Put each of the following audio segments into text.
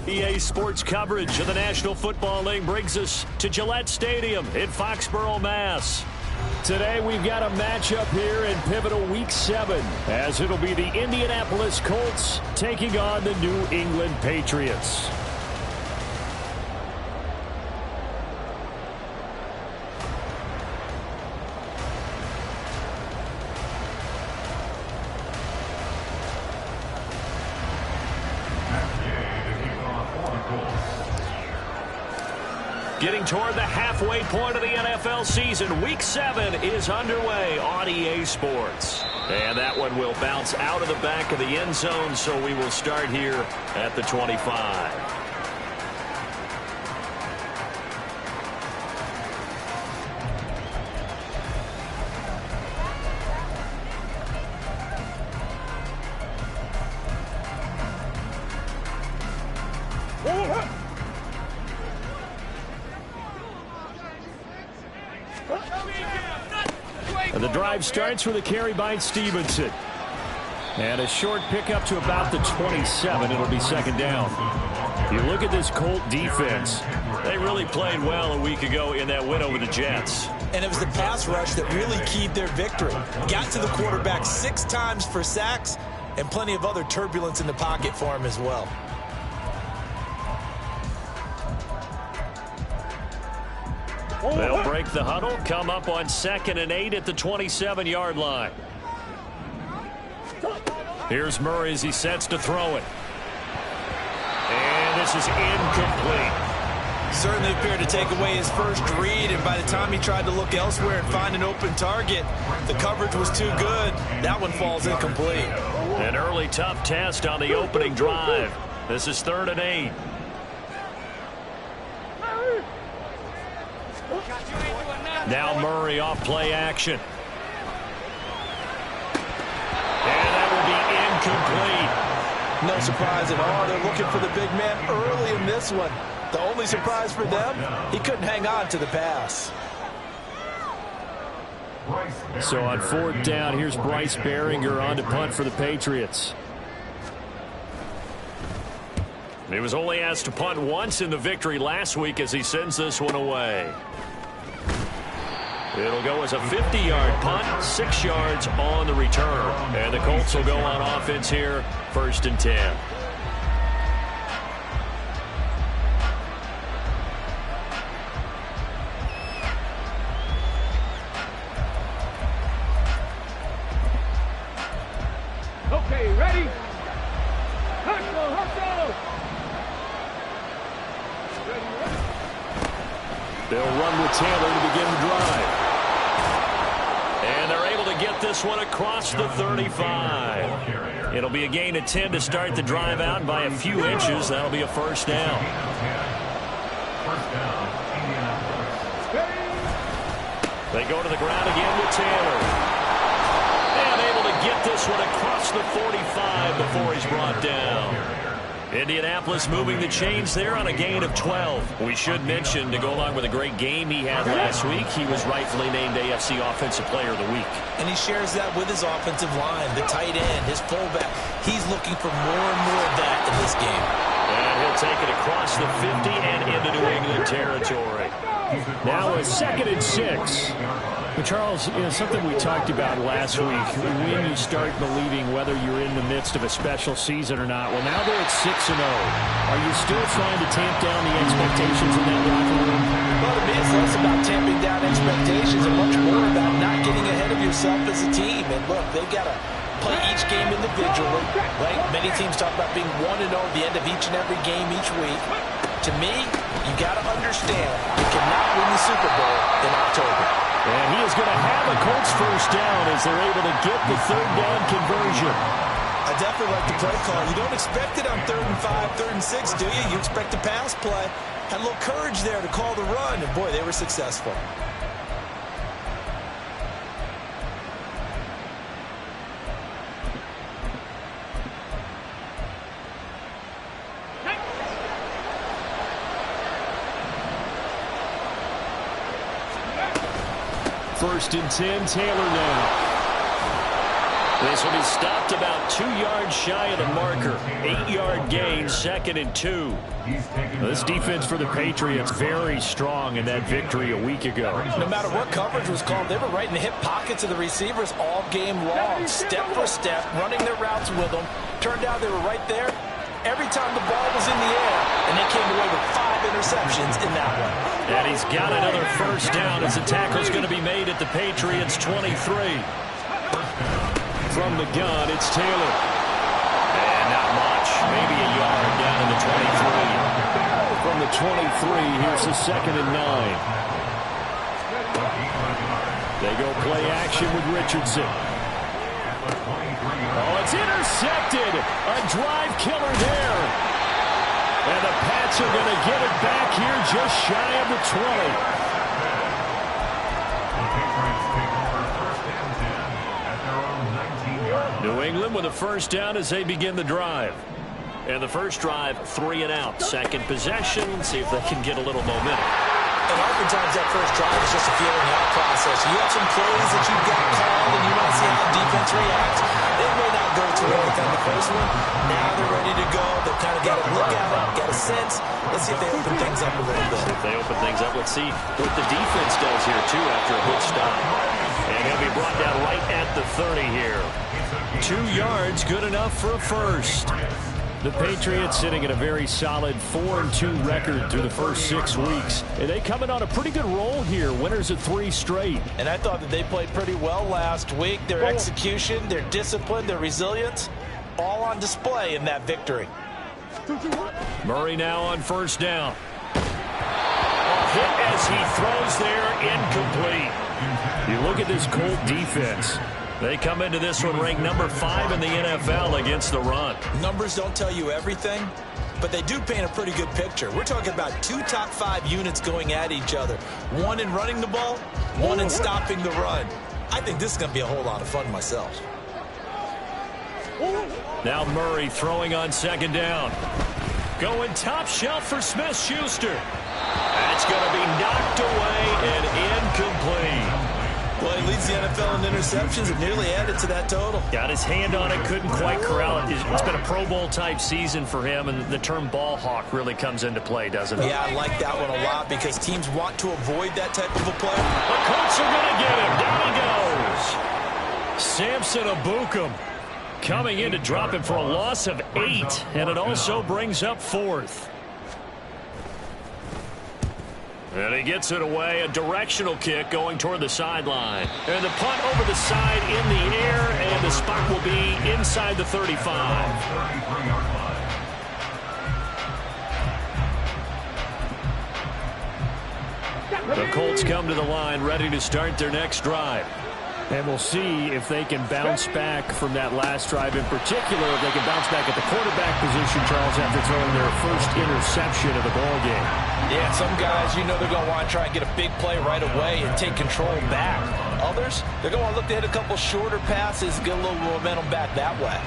EA Sports coverage of the National Football League brings us to Gillette Stadium in Foxborough, Mass. Today we've got a matchup here in pivotal Week 7, as it'll be the Indianapolis Colts taking on the New England Patriots. Getting toward the halfway point of the NFL season, Week 7 is underway on EA Sports. And that one will bounce out of the back of the end zone, so we will start here at the 25. And the drive starts with a carry by Stevenson. And a short pickup to about the 27. It'll be second down. You look at this Colt defense. They really played well a week ago in that win over the Jets. And it was the pass rush that really keyed their victory. Got to the quarterback 6 times for sacks and plenty of other turbulence in the pocket for him as well. They'll break the huddle, come up on 2nd and 8 at the 27-yard line. Here's Murray as he sets to throw it. And this is incomplete. Certainly appeared to take away his first read, and by the time he tried to look elsewhere and find an open target, the coverage was too good. That one falls incomplete. An early tough test on the opening drive. This is 3rd and 8. Now Murray off play action. And that will be incomplete. No surprise at all. They're looking for the big man early in this one. The only surprise for them, he couldn't hang on to the pass. So on 4th down, here's Bryce Behringer on to punt for the Patriots. He was only asked to punt once in the victory last week as he sends this one away. It'll go as a 50-yard punt, 6 yards on the return. And the Colts will go on offense here, 1st and 10. Okay, ready? Hustle! They'll run with Taylor to begin the drive. And they're able to get this one across the 35. It'll be a gain of 10 to start the drive out by a few inches. That'll be a 1st down. They go to the ground again with Taylor. And able to get this one across the 45 before he's brought down. Indianapolis moving the chains there on a gain of 12. We should mention, to go along with a great game he had last week, he was rightfully named AFC Offensive Player of the Week. And he shares that with his offensive line, the tight end, his fullback. He's looking for more and more of that in this game. And he'll take it across the 50 and into New England territory. Now a 2nd and 6. Well, Charles, something we talked about last week, when you start believing whether you're in the midst of a special season or not. Well, now they're at 6-0. Are you still trying to tamp down the expectations in that locker room? Well, to me, it's less about tamping down expectations and much more about not getting ahead of yourself as a team. And look, they've got to play each game individually, right? Many teams talk about being 1-0 at the end of each and every game each week. To me, you got to understand you cannot win the Super Bowl in October. And he is going to have a Colts 1st down as they're able to get the 3rd down conversion. I definitely like the play call. You don't expect it on 3rd and 5, 3rd and 6, do you? You expect a pass play. Had a little courage there to call the run, and boy, they were successful. First and 10, Taylor now. This will be stopped about 2 yards shy of the marker. 8-yard gain, 2nd and 2. This defense for the Patriots very strong in that victory a week ago. No matter what coverage was called, they were right in the hip pockets of the receivers all game long, step for step, running their routes with them. Turned out they were right there every time the ball was in the air, and they came away with 5 interceptions in that one. And he's got another first down as the tackle's going to be made at the Patriots' 23. From the gun, it's Taylor. And not much, maybe a yard down in the 23. From the 23, here's the 2nd and 9. They go play action with Richardson. Oh, it's intercepted. A drive killer there. And the Pats are going to get it back here just shy of the 20. New England with a first down as they begin the drive. And the first drive, 3 and out. Second possession, see if they can get a little momentum. And oftentimes that first drive is just a feeling out process. You have some plays that you've got called, and you want to see how the defense reacts. They may not go terrific on the first one. Now they're ready to go. They've kind of got to look at it, get a sense. Let's see if they open things up a little bit. If they open things up, let's see what the defense does here, too, after a good stop. And he'll be brought down right at the 30 here. 2 yards, good enough for a first. The Patriots sitting at a very solid 4-2 record through the first 6 weeks. And they coming on a pretty good roll here. Winners of 3 straight. And I thought that they played pretty well last week. Their execution, their discipline, their resilience, all on display in that victory. Murray now on first down. Hit as he throws there, incomplete. You look at this Colt defense. They come into this one ranked number 5 in the NFL against the run. Numbers don't tell you everything, but they do paint a pretty good picture. We're talking about 2 top 5 units going at each other. One in running the ball, one in stopping the run. I think this is going to be a whole lot of fun myself. Now Murray throwing on second down. Going top shelf for Smith-Schuster. That's going to be knocked away and incomplete. Well, he leads the NFL in interceptions and nearly added to that total. Got his hand on it, couldn't quite corral it. It's been a Pro Bowl type season for him, and the term ball hawk really comes into play, doesn't it? Yeah, I like that one a lot because teams want to avoid that type of a play. The Colts are going to get him. Down he goes. Samson Abukum coming in to drop him for a loss of 8, and it also brings up 4th. And he gets it away, a directional kick going toward the sideline. And the punt over the side in the air, and the spot will be inside the 35. The Colts come to the line, ready to start their next drive. And we'll see if they can bounce back from that last drive in particular, if they can bounce back at the quarterback position, Charles, after throwing their first interception of the ball game. Yeah, some guys, you know they're going to want to try and get a big play right away and take control back. Others, they're going to look to hit a couple shorter passes, get a little momentum back that way.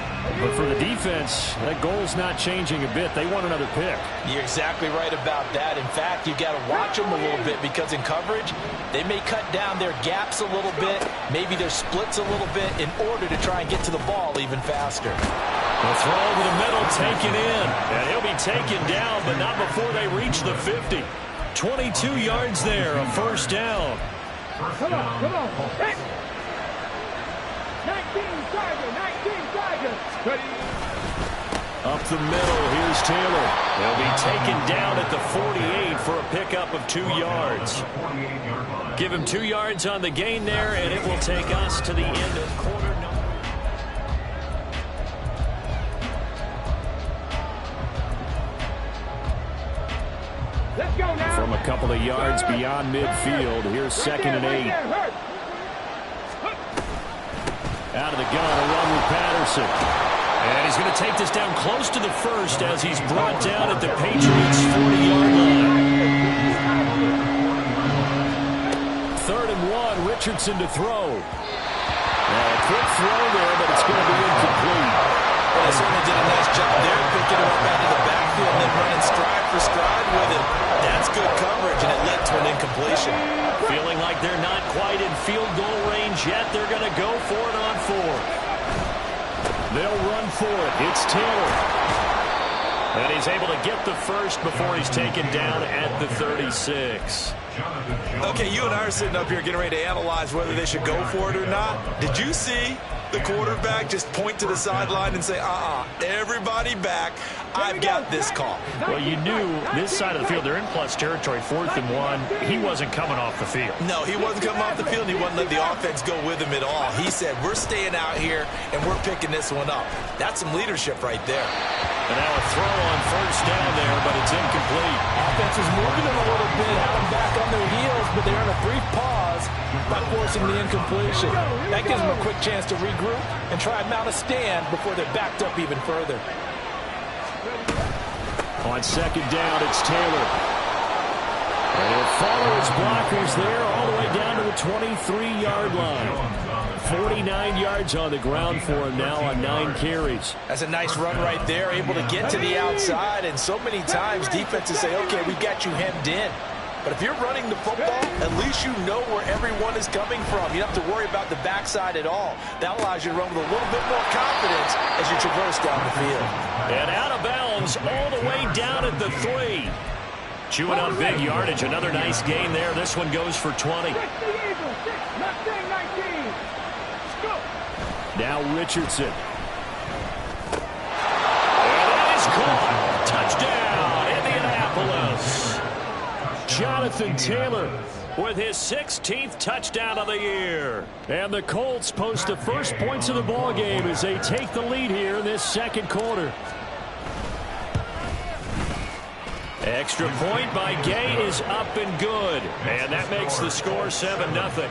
But for the defense, that goal's not changing a bit. They want another pick. You're exactly right about that. In fact, you've got to watch them a little bit because in coverage, they may cut down their gaps a little bit, maybe their splits a little bit in order to try and get to the ball even faster. The throw over the middle taken in. And he'll be taken down, but not before they reach the 50. 22 yards there, a first down. Come on. Hey. 19 Tigers. Ready. Up the middle, here's Taylor. He'll be taken down at the 48 for a pickup of 2 yards. Give him 2 yards on the gain there, and it will take us to the end of quarter number. Let's go now. From a couple of yards beyond midfield, here's 2nd and 8. Out of the gun, a run with Patterson. And he's going to take this down close to the first as he's brought down at the Patriots' 40-yard line. 3rd and 1, Richardson to throw. A quick throw there, but it's going to be incomplete. Well, they certainly did a nice job there, picking him up out of the backfield and then running stride for stride with it. That's good coverage, and it led to an incompletion. Feeling like they're not quite in field goal range yet. They're going to go for it on 4th. They'll run for it. It's Taylor. And he's able to get the first before he's taken down at the 36. Okay, you and I are sitting up here getting ready to analyze whether they should go for it or not. Did you see the quarterback just point to the sideline and say, everybody back, I've got this call? Well, you knew this side of the field, they're in plus territory, 4th and 1. He wasn't coming off the field. No, he wasn't coming off the field. He wasn't letting the offense go with him at all. He said, we're staying out here, and we're picking this one up. That's some leadership right there. And now a throw on first down there, but it's incomplete. Offense is moving them a little bit, had them back on their heels, but they're in a brief pause by forcing the incompletion. That gives them a quick chance to regroup and try and mount a stand before they're backed up even further. On second down, it's Taylor. And he'll follow his blockers there all the way down to the 23-yard line. 49 yards on the ground for him now on 9 carries. That's a nice run right there, able to get to the outside. And so many times defenses say, okay, we've got you hemmed in. But if you're running the football, at least you know where everyone is coming from. You don't have to worry about the backside at all. That allows you to run with a little bit more confidence as you traverse down the field. And out of bounds all the way down at the 3. Chewing up big yardage. Another nice gain there. This one goes for 20. Now Richardson. And that is caught. Touchdown, Indianapolis. Jonathan Taylor with his 16th touchdown of the year. And the Colts post the first points of the ball game as they take the lead here in this second quarter. Extra point by Gay is up and good. And that makes the score 7-0.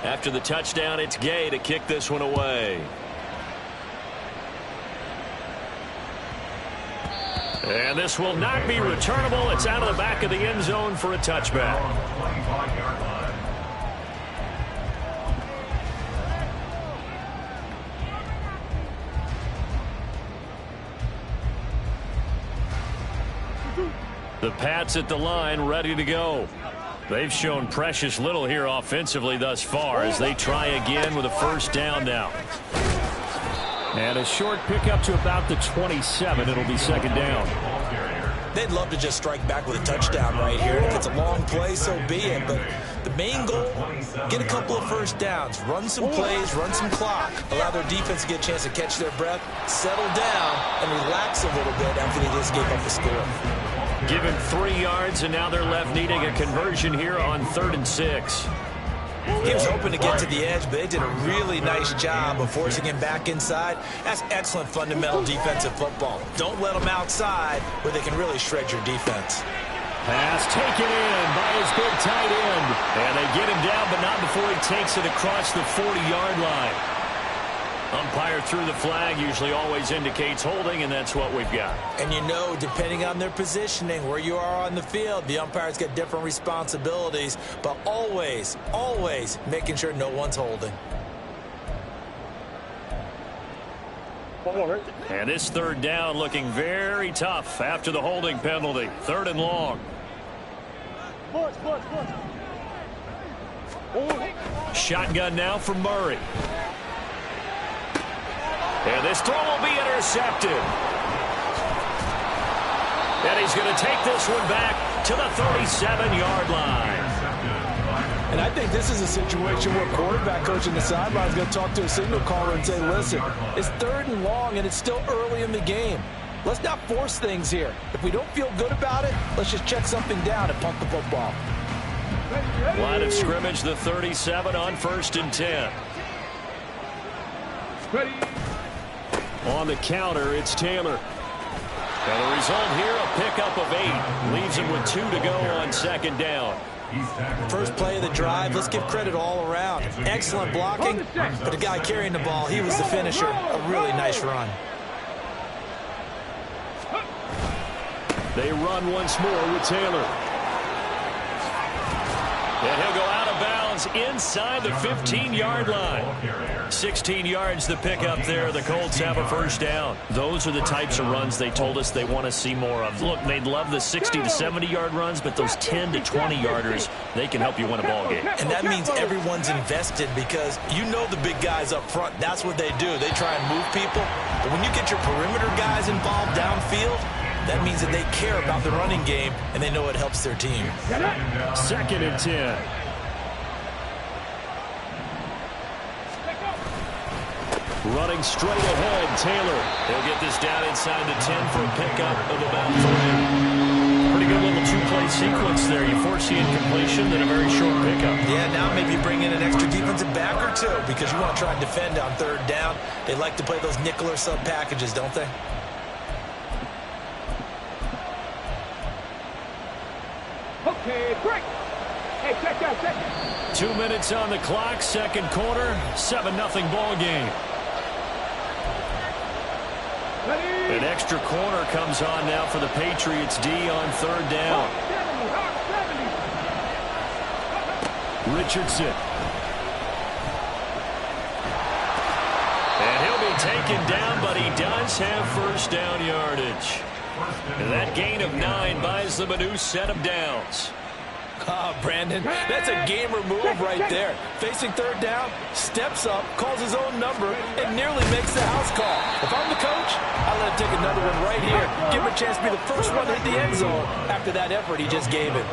After the touchdown, it's Gay to kick this one away. And this will not be returnable. It's out of the back of the end zone for a touchback. The Pats at the line, ready to go. They've shown precious little here offensively thus far as they try again with a first down now. And a short pickup to about the 27. It'll be second down. They'd love to just strike back with a touchdown right here. And if it's a long play, so be it. But the main goal, get a couple of first downs, run some plays, run some clock, allow their defense to get a chance to catch their breath, settle down, and relax a little bit after they just gave up the score. Given 3 yards, and now they're left needing a conversion here on 3rd and 6. He was hoping to get to the edge, but they did a really nice job of forcing him back inside. That's excellent fundamental defensive football. Don't let them outside where they can really shred your defense. Pass taken in by his big tight end. And they get him down, but not before he takes it across the 40-yard line. Umpire threw the flag, usually always indicates holding, and that's what we've got. And you know, depending on their positioning, where you are on the field, the umpire's got different responsibilities, but always, always making sure no one's holding. And this 3rd down looking very tough after the holding penalty. 3rd and long. Shotgun now for Murray. And this throw will be intercepted. And he's going to take this one back to the 37-yard line. And I think this is a situation where quarterback coach in the sideline is going to talk to a signal caller and say, listen, it's 3rd and long and it's still early in the game. Let's not force things here. If we don't feel good about it, let's just check something down and punt the football. Line of scrimmage, the 37 on 1st and 10. Ready. On the counter, it's Taylor. And the result here, a pickup of 8. Leaves him with 2 to go on 2nd down. First play of the drive, let's give credit all around. Excellent blocking, but the guy carrying the ball, he was the finisher. A really nice run. They run once more with Taylor. And he'll go out of bounds is inside the 15-yard line. 16 yards the pickup there. The Colts have a first down. Those are the types of runs they told us they want to see more of. Look, they'd love the 60 to 70-yard runs, but those 10 to 20-yarders, they can help you win a ball game. And that means everyone's invested because you know the big guys up front. That's what they do. They try and move people. But when you get your perimeter guys involved downfield, that means that they care about the running game, and they know it helps their team. 2nd and 10. Running straight ahead, Taylor. He'll get this down inside the 10 for a pickup of about 3. Pretty good little two-play sequence there. You force the incompletion, then a very short pickup. Yeah, now maybe bring in an extra defensive back or two because you want to try and defend on 3rd down. They like to play those nickel or sub packages, don't they? Okay, break. Hey, check that. 2 minutes on the clock, 2nd quarter, 7-0 ball game. Ready? An extra corner comes on now for the Patriots D on 3rd down. 70. Richardson. And he'll be taken down, but he does have first down yardage. And that gain of 9 buys them a new set of downs. Ah, Brandon, that's a gamer move right there. Facing 3rd down, steps up, calls his own number, and nearly makes the house call. If I'm the coach, I'll let him take another one right here. Give him a chance to be the first one to hit the end zone after that effort he just gave him.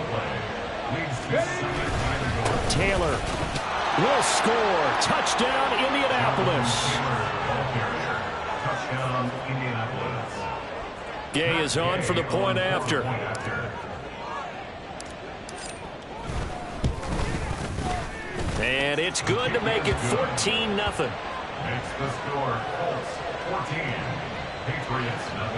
Taylor will score. Touchdown, Indianapolis. Gay is on for the point after. And it's good to make it 14-0. Makes the score Colts 14, Patriots 0.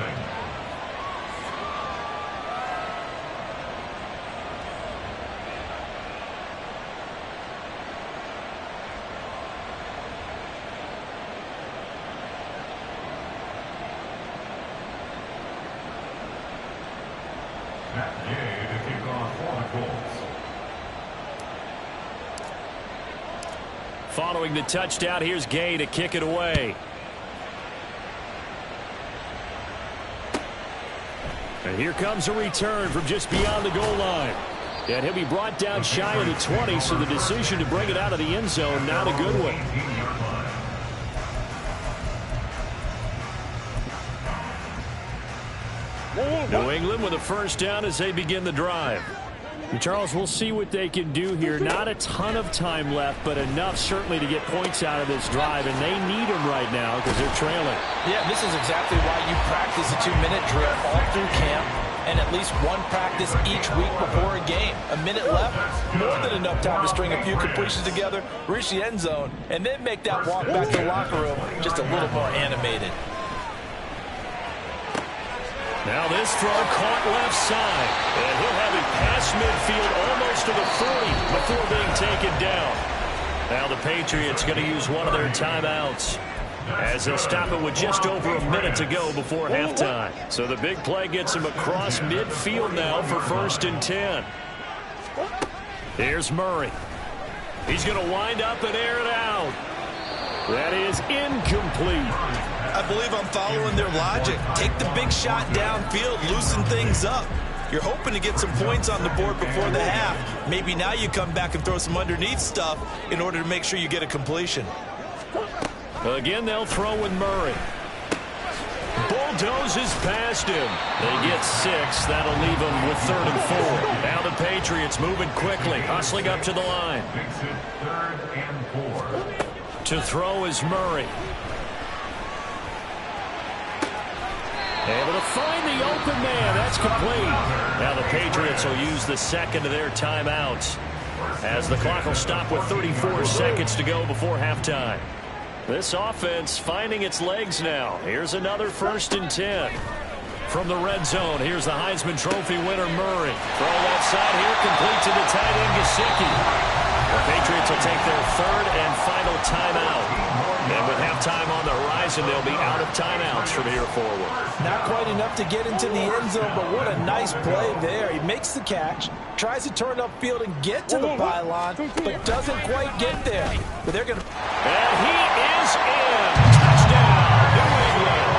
Matt Gay to kick off for the Colts. Following the touchdown, here's Gay to kick it away. And here comes a return from just beyond the goal line. And he'll be brought down shy of the 20, so the decision to bring it out of the end zone, not a good one. New England with a first down as they begin the drive. And Charles, we'll see what they can do here. Not a ton of time left, but enough certainly to get points out of this drive, and they need them right now because they're trailing. Yeah, this is exactly why you practice a 2-minute drill all through camp and at least one practice each week before a game. A minute left, more than enough time to string a few completions together, reach the end zone, and then make that walk back to the locker room just a little more animated. Now this throw caught left side, and he'll have it past midfield almost to the 40 before being taken down. Now the Patriots going to use one of their timeouts as they'll stop it with just over a minute to go before halftime. So the big play gets him across midfield now for 1st and 10. Here's Murray. He's going to wind up and air it out. That is incomplete. I believe I'm following their logic. Take the big shot downfield, loosen things up. You're hoping to get some points on the board before the half. Maybe now you come back and throw some underneath stuff in order to make sure you get a completion. Again, they'll throw with Murray. Bulldozes past him. They get 6. That'll leave them with 3rd and 4. Now the Patriots moving quickly, hustling up to the line. Makes it 3rd and 4. To throw is Murray. Able to find the open man. That's complete. Now the Patriots will use the second of their timeouts as the clock will stop with 34 seconds to go before halftime. This offense finding its legs now. Here's another 1st and 10. From the red zone, here's the Heisman Trophy winner Murray. Throw left side here, complete to the tight end Gesicki. The Patriots will take their 3rd and final timeout And with halftime on the horizon, they'll be out of timeouts from here forward. Not quite enough to get into the end zone, but what a nice play there. He makes the catch, tries to turn upfield and get to the pylon, but doesn't quite get there. But they're going to... And he is in. Touchdown, New England.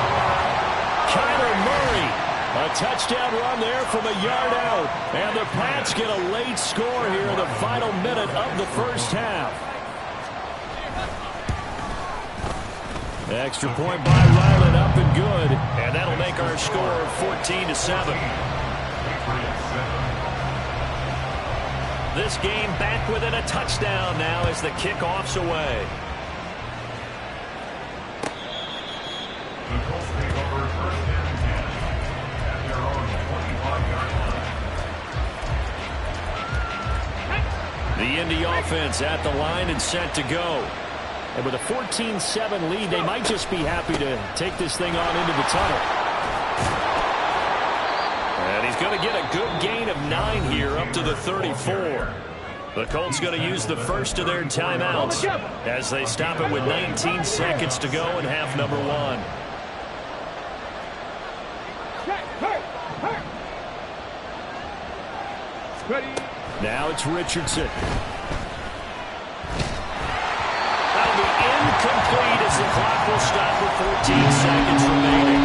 Kyler Murray. A touchdown run there from a yard out. And the Pats get a late score here in the final minute of the first half. Extra point by Ryland, up and good. And that'll make our score 14-7. This game back within a touchdown now as the kickoff's away. The Colts take over first and 10 at their own 25-yard line. The Indy offense at the line and set to go. And with a 14-7 lead, they might just be happy to take this thing on into the tunnel. And he's going to get a good gain of 9 here up to the 34. The Colts going to use the first of their timeouts as they stop it with 19 seconds to go in half number 1. Now it's Richardson. That'll be incomplete as the clock will stop with 14 seconds remaining.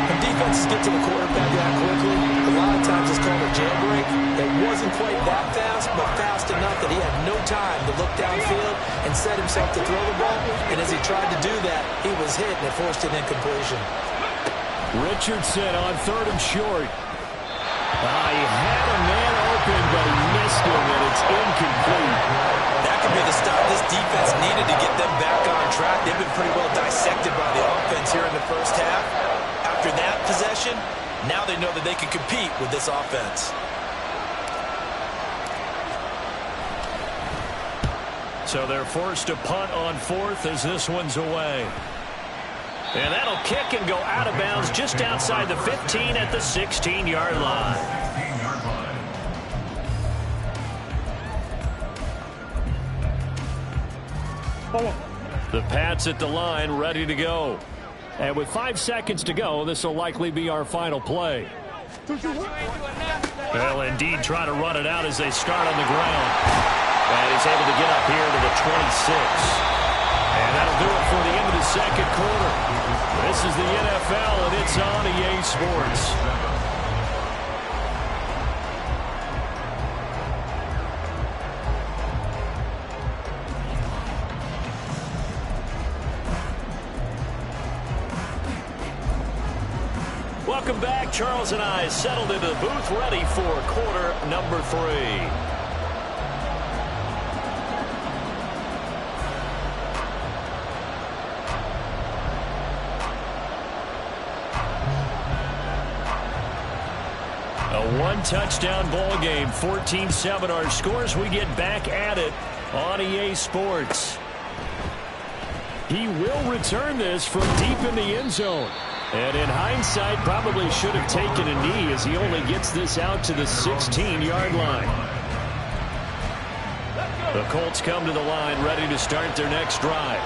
When defenses get to the quarterback that quickly, a lot of times it's called a jailbreak. It wasn't quite that fast, but fast enough that he had no time to look downfield and set himself to throw the ball. And as he tried to do that, he was hit and it forced an incompletion. Richardson on 3rd and short. He had a man open, but he missed him, and it's incomplete. That could be the stop this defense needed to get them back on track. They've been pretty well dissected by the offense here in the first half. After that possession, now they know that they can compete with this offense. So they're forced to punt on 4th as this one's away. And that'll kick and go out of bounds just outside the 15 at the 16-yard line. 16-yard line. The Pats at the line, ready to go. And with 5 seconds to go, this will likely be our final play. Well, indeed, try to run it out as they start on the ground. And he's able to get up here to the 26. And that'll do it for the end of the second quarter. This is the NFL, and it's on EA Sports. Welcome back. Charles and I settled into the booth, ready for quarter number 3. A one-touchdown ball game, 14-7 our scores. We get back at it on EA Sports. He will return this from deep in the end zone. And in hindsight, probably should have taken a knee as he only gets this out to the 16-yard line. The Colts come to the line, ready to start their next drive.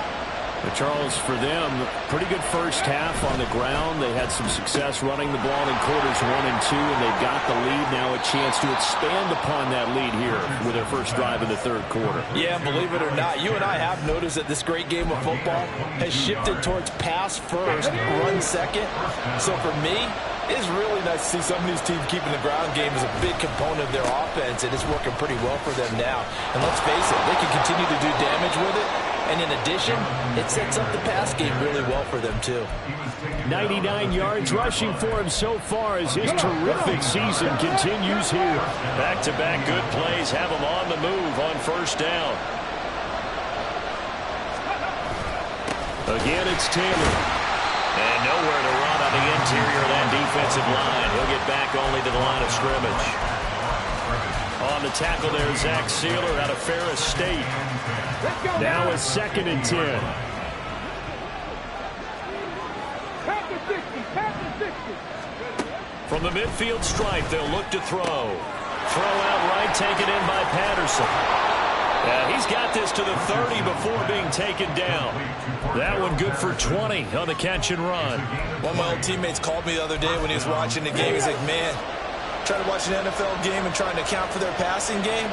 But Charles, for them, pretty good first half on the ground. They had some success running the ball in quarters 1 and 2, and they've got the lead. Now a chance to expand upon that lead here with their first drive in the third quarter. Yeah, believe it or not, you and I have noticed that this great game of football has shifted towards pass first, run second. So for me, it's really nice to see some of these teams keeping the ground game as a big component of their offense, and it's working pretty well for them now. And let's face it, they can continue to do damage with it. And in addition, it sets up the pass game really well for them, too. 99 yards rushing for him so far as his terrific season continues here. Back-to-back good plays have him on the move on first down. Again, it's Taylor. And nowhere to run on the interior of that defensive line. He'll get back only to the line of scrimmage. On the tackle there, Zach Sealer out of Ferris State. Now it's 2nd and 10. From the midfield stripe, they'll look to throw. Throw out right, taken in by Patterson. He He's got this to the 30 before being taken down. That one good for 20 on the catch and run. One of my old teammates called me the other day when he was watching the game. He's like, man, trying to watch an NFL game and trying to account for their passing game,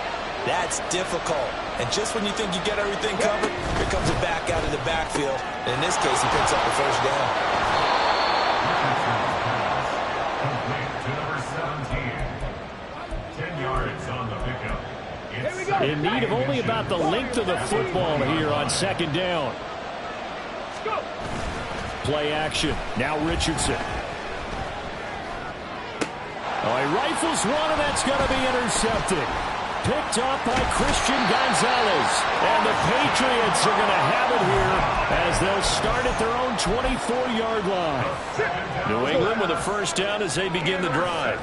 that's difficult. And just when you think you get everything covered, here comes a back out of the backfield. And in this case, he picks up the first down. To number 17. 10 yards on the pickup. In need of only about the length of the football here on second down. Play action. Now Richardson. Oh, he rifles one, and that's going to be intercepted. Picked up by Christian Gonzalez. And the Patriots are going to have it here as they'll start at their own 24-yard line. New England with a first down as they begin the drive.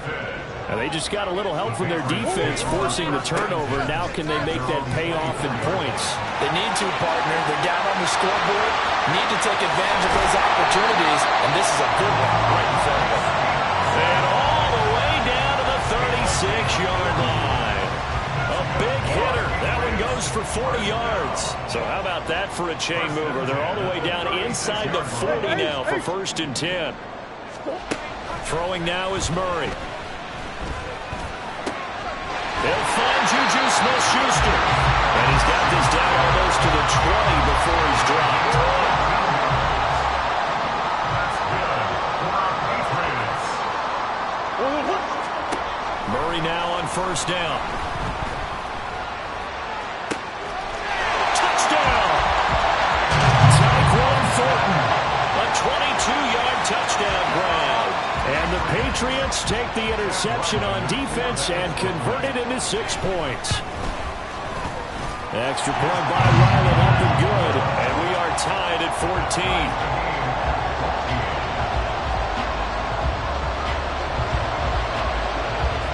And they just got a little help from their defense forcing the turnover. Now can they make that pay off in points? They need to, partner. They're down on the scoreboard. Need to take advantage of those opportunities. And this is a good one right in front of them. And all the way down to the 36-yard line. A big hitter. That one goes for 40 yards. So how about that for a chain mover? They're all the way down inside the 40 now for 1st and 10. Throwing now is Murray. They'll find Juju Smith-Schuster. And he's got this down almost to the 20 before he's dropped. Murray now on first down. Touchdown! Tyquan Thornton. A 22-yard touchdown grab. And the Patriots take the interception on defense and convert it into 6 points. Extra point by Ryland up and good. And we are tied at 14.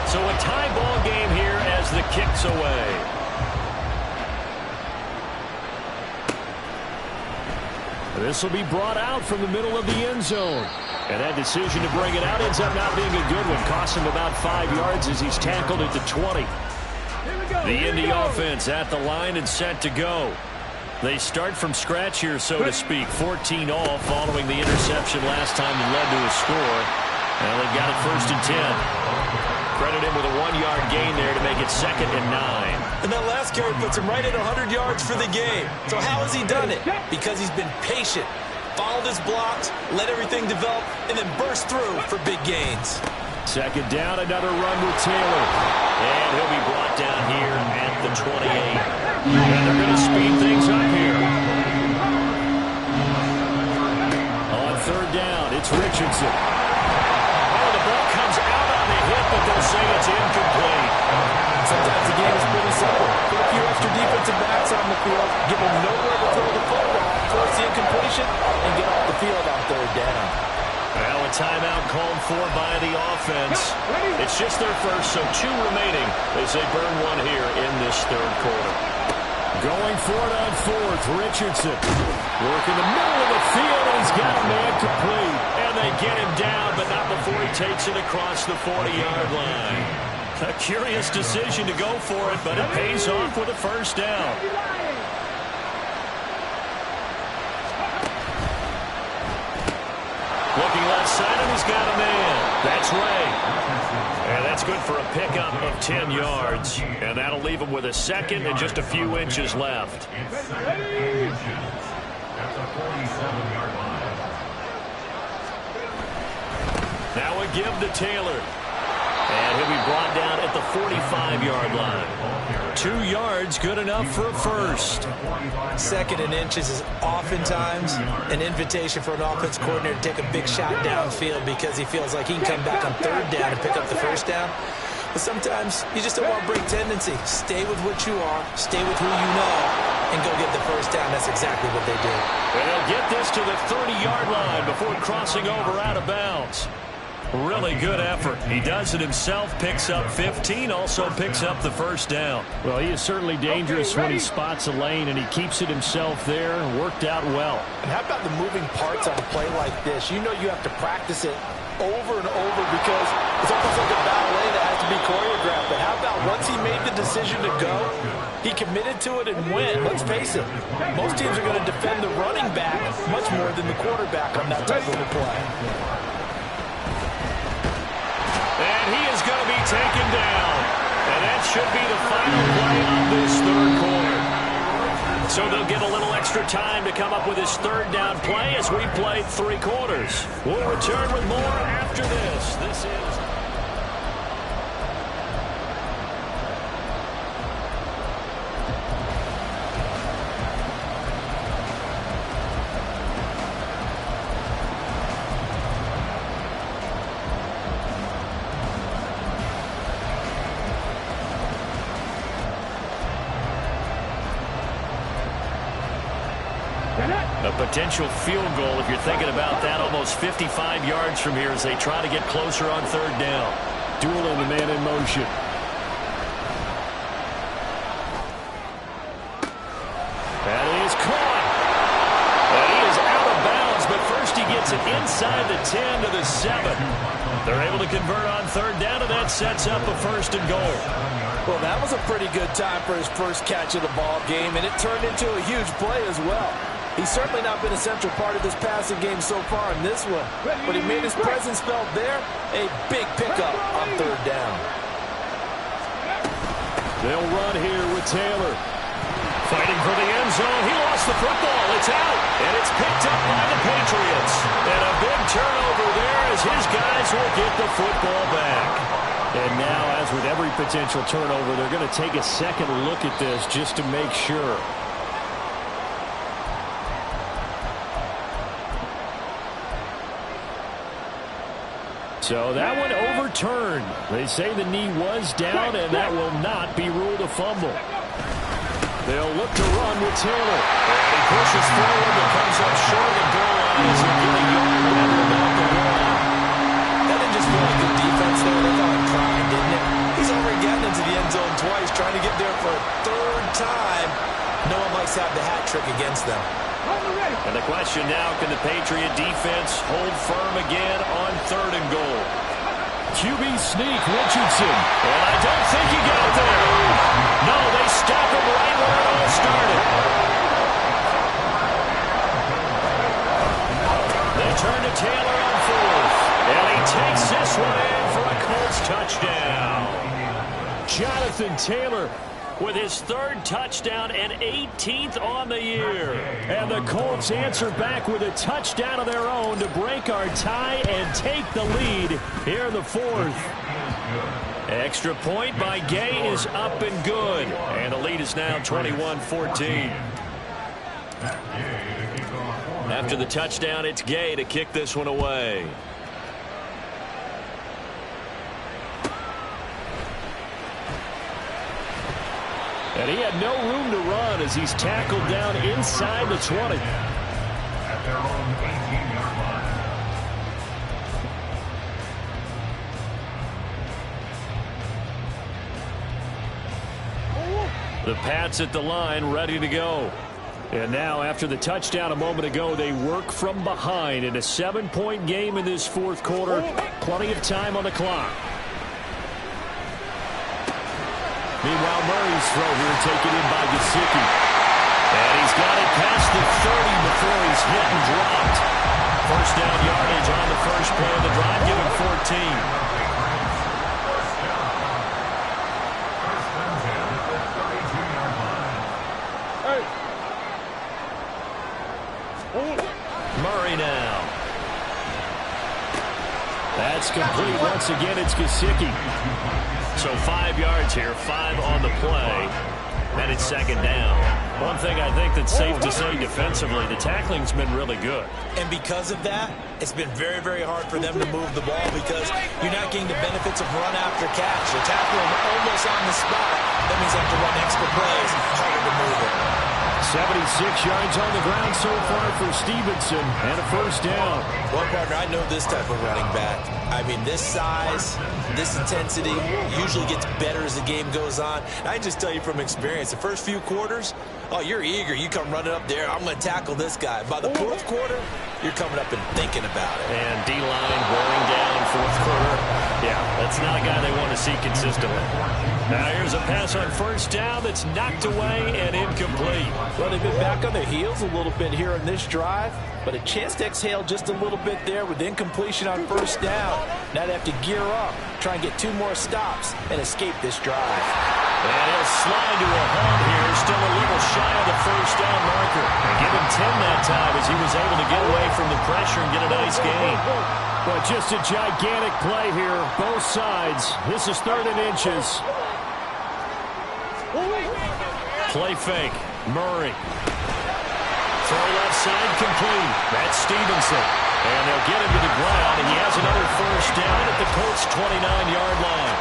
So a tie ball game here as the kick's away. This will be brought out from the middle of the end zone. And that decision to bring it out ends up not being a good one. Costs him about 5 yards as he's tackled at the 20. The Indy offense at the line and set to go. They start from scratch here, so to speak. 14 all following the interception last time that led to a score. And they've got it 1st and 10. Credit him with a 1-yard gain there to make it 2nd and 9. And that last carry puts him right at 100 yards for the game. So how has he done it? Because he's been patient, followed his blocks, let everything develop, and then burst through for big gains. 2nd down, another run with Taylor. And he'll be brought down here at the 28. And they're going to speed things up here. On 3rd down, it's Richardson. Oh, the ball comes out on the hit, but they'll say it's incomplete. Sometimes the game is pretty simple. Put a few extra defensive backs on the field, give them nowhere to throw the football, force the incompletion, and get off the field on 3rd down. Well, a timeout called for by the offense. It's just their first, so 2 remaining as they burn one here in this 3rd quarter. Going for it on 4th, Richardson. Working the middle of the field, and he's got a man complete. And they get him down, but not before he takes it across the 40-yard line. A curious decision to go for it, but it pays off with a 1st down. Looking left side, and he's got a man. That's Ray. And that's good for a pickup of 10 yards. And that'll leave him with a 2nd and just a few inches left. It's 17 inches. That's a 47-yard line. Now a give to Taylor. And he'll be brought down at the 45-yard line. 2 yards, good enough for a first. 2nd and inches is oftentimes an invitation for an offense coordinator to take a big shot downfield because he feels like he can come back on 3rd down and pick up the first down. But sometimes you just don't want to break tendency. Stay with what you are, stay with who you know, and go get the first down. That's exactly what they did. And they'll get this to the 30-yard line before crossing over out of bounds. Really good effort. He does it himself, picks up 15, also picks up the first down. Well, he is certainly dangerous when he spots a lane, and he keeps it himself there. Worked out well. And how about the moving parts on a play like this? You know you have to practice it over and over because it's almost like a ballet that has to be choreographed, but how about once he made the decision to go, he committed to it and went. Let's face it, most teams are going to defend the running back much more than the quarterback on that type of a play. And he is going to be taken down. And that should be the final play of this third quarter. So they'll get a little extra time to come up with his third down play as we played 3 quarters. We'll return with more after this. This is... A potential field goal, if you're thinking about that, almost 55 yards from here as they try to get closer on third down. Dueling the man in motion. That is caught. And he is out of bounds, but first he gets it inside the 10 to the 7. They're able to convert on third down, and that sets up a 1st and goal. Well, that was a pretty good time for his first catch of the ball game, and it turned into a huge play as well. He's certainly not been a central part of this passing game so far in this one, but he made his presence felt there. A big pickup on third down. They'll run here with Taylor. Fighting for the end zone. He lost the football. It's out, and it's picked up by the Patriots. And a big turnover there as his guys will get the football back. And now, as with every potential turnover, they're going to take a second look at this just to make sure. So that one overturned. They say the knee was down, and that will not be ruled a fumble. They'll look to run with Taylor. And he pushes forward, but comes up short of the goal line as he gets a yard rather about the wall. That didn't just feel like good defense there. They thought it crying, didn't it? He's already gotten into the end zone twice, trying to get there for a 3rd time. No one likes to have the hat trick against them. And the question now, can the Patriot defense hold firm again on 3rd and goal? QB sneak, Richardson. And I don't think he got there. No, they stop him right where it all started. They turn to Taylor on 4th. And he takes this one in for a Colts touchdown. Jonathan Taylor with his 3rd touchdown and 18th on the year. And the Colts answer back with a touchdown of their own to break our tie and take the lead here in the 4th. Extra point by Gay is up and good. And the lead is now 21-14. After the touchdown, it's Gay to kick this one away. And he had no room to run as he's tackled down inside the 20. At their own 18-yard line. The Pats at the line, ready to go. And now, after the touchdown a moment ago, they work from behind in a 7-point game in this 4th quarter. Plenty of time on the clock. Meanwhile, Murray's throw here taken in by Gesicki. And he's got it past the 30 before he's hit and dropped. 1st down yardage on the first play of the drive, giving 14. Murray now. That's complete once again. It's Gesicki. So 5 yards here, 5 on the play. And it's 2nd down. One thing I think that's safe to say defensively, the tackling's been really good. And because of that, it's been very, very hard for them to move the ball because you're not getting the benefits of run after catch. You're tackling almost on the spot. That means they have to run extra plays. Harder to move it. 76 yards on the ground so far for Stevenson, and a 1st down. Well, partner, I know this type of running back. I mean, this size, this intensity usually gets better as the game goes on. And I just tell you from experience, the first few quarters, oh, you're eager. You come running up there, I'm going to tackle this guy. By the 4th quarter, you're coming up and thinking about it. And D-line wearing down 4th quarter. Yeah, that's not a guy they want to see consistently. Now here's a pass on first down that's knocked away and incomplete. Well, they've been back on their heels a little bit here in this drive, but a chance to exhale just a little bit there with incompletion on first down. Now they have to gear up, try and get 2 more stops, and escape this drive. And he'll slide to a halt here, still a little shy of the first down marker. And give him 10 that time as he was able to get away from the pressure and get a nice gain. But just a gigantic play here, both sides. This is 3rd and inches. Play fake, Murray. Throw left side complete. That's Stevenson. And they'll get him to the ground, and he has another first down at the Colts' 29-yard line.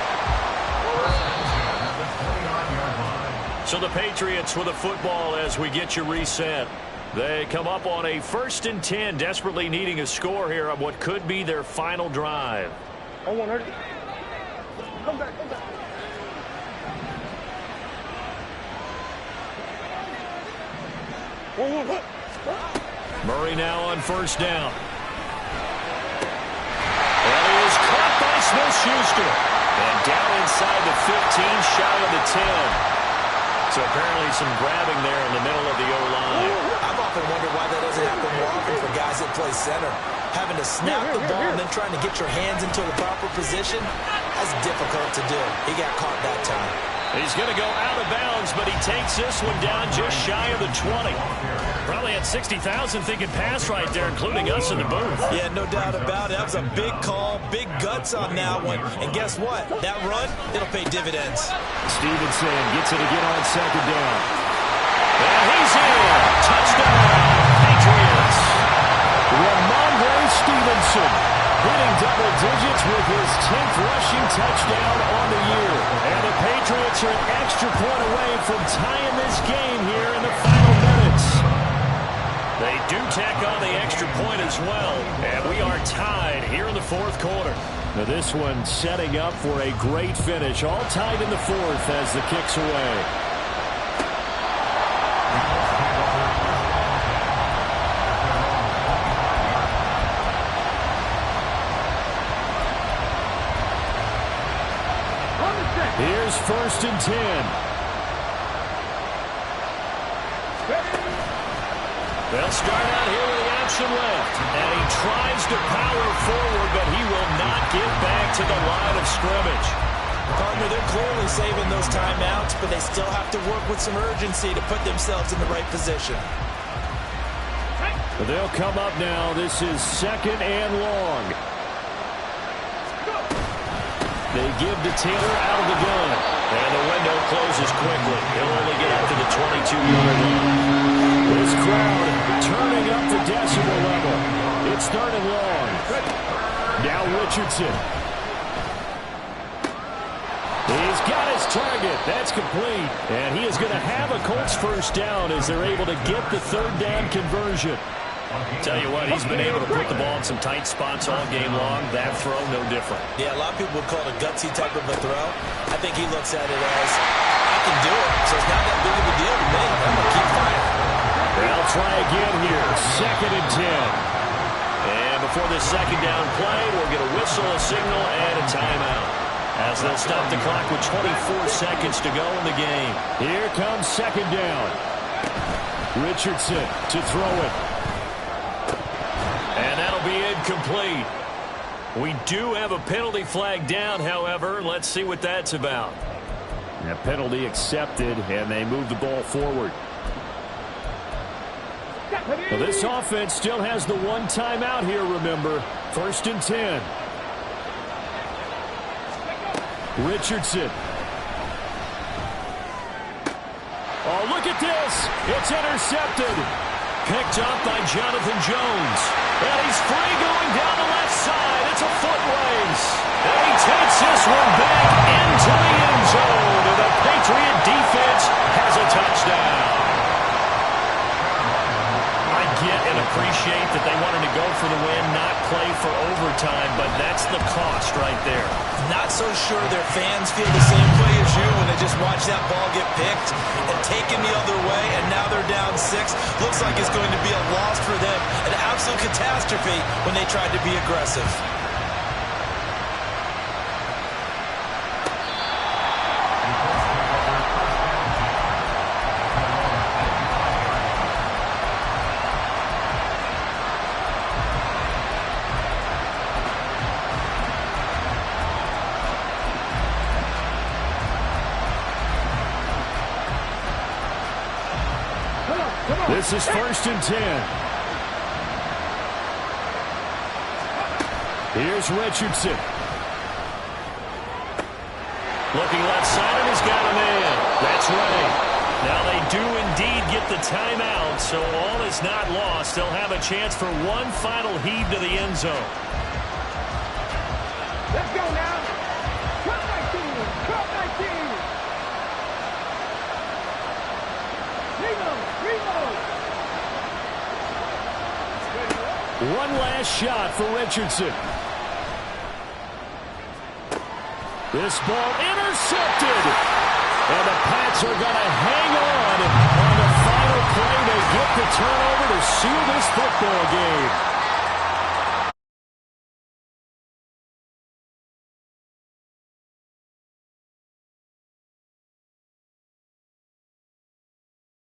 So the Patriots with a football as we get you reset. They come up on a 1st and 10, desperately needing a score here on what could be their final drive. On 100. Come back, come back. Murray now on first down. And he is caught by Smith-Schuster. And down inside the 15, shy of the 10. So apparently some grabbing there in the middle of the O-line. I've often wondered why that doesn't happen more often for guys that play center. Having to snap the ball and then trying to get your hands into the proper position, that's difficult to do. He got caught that time. He's going to go out of bounds, but he takes this one down just shy of the 20. Probably had 60,000 thinking pass right there, including us in the booth. Yeah, no doubt about it. That was a big call, big guts on that one. And guess what? That run, it'll pay dividends. Stevenson gets it again on 2nd down. And he's in. Touchdown, Patriots. Ramondre Stevenson hitting double digits with his 10th rushing touchdown on the year. And the Patriots are an extra point away from tying this game here in the final minutes. They do tack on the extra point as well. And we are tied here in the 4th quarter. Now this one setting up for a great finish. All tied in the 4th as the kick's away. Here's 1st and 10. They'll start out here with the option left. And he tries to power forward, but he will not get back to the line of scrimmage. Partner, they're clearly saving those timeouts, but they still have to work with some urgency to put themselves in the right position. But they'll come up now. This is 2nd and long. They give to Taylor out of the gun. And the window closes quickly. He'll only get up to the 22-yard line. This crowd turning up the decibel level. It's 3rd and long. Now Richardson. He's got his target. That's complete. And he is going to have a Colts first down as they're able to get the 3rd down conversion. Tell you what, he's been able to put the ball in some tight spots all game long. That throw, no different. Yeah, a lot of people would call it a gutsy type of a throw. I think he looks at it as, I can do it, so it's not that big of a deal to me. I'm going to keep firing. They'll try again here. 2nd and 10. And before this 2nd down play, we'll get a whistle, a signal, and a timeout. As they'll stop the clock with 24 seconds to go in the game. Here comes 2nd down. Richardson to throw it. And that'll be incomplete. We do have a penalty flag down, however. Let's see what that's about. That penalty accepted, and they move the ball forward. Well, this offense still has the one timeout here, remember. 1st and 10. Richardson. Oh, look at this. It's intercepted. Picked up by Jonathan Jones. And he's free going down the left side. It's a foot race. And he takes this one back into the end zone. And the Patriot defense has a touchdown. I get and appreciate that they wanted to go for the win, not play for overtime, but that's the cost right there. Not so sure their fans feel the same way as you when they just watch that ball get picked and taken the other way, and now they're down 6. Looks like it's going to be a loss for them, an absolute catastrophe when they tried to be aggressive. This is 1st and 10. Here's Richardson. Looking left side, and he's got him in. That's right. Now they do indeed get the timeout, so all is not lost. They'll have a chance for one final heave to the end zone. Let's go now. Cut my team. Cut my team. Reload. One last shot for Richardson. This ball intercepted. And the Pats are going to hang on the final play to get the turnover to seal this football game.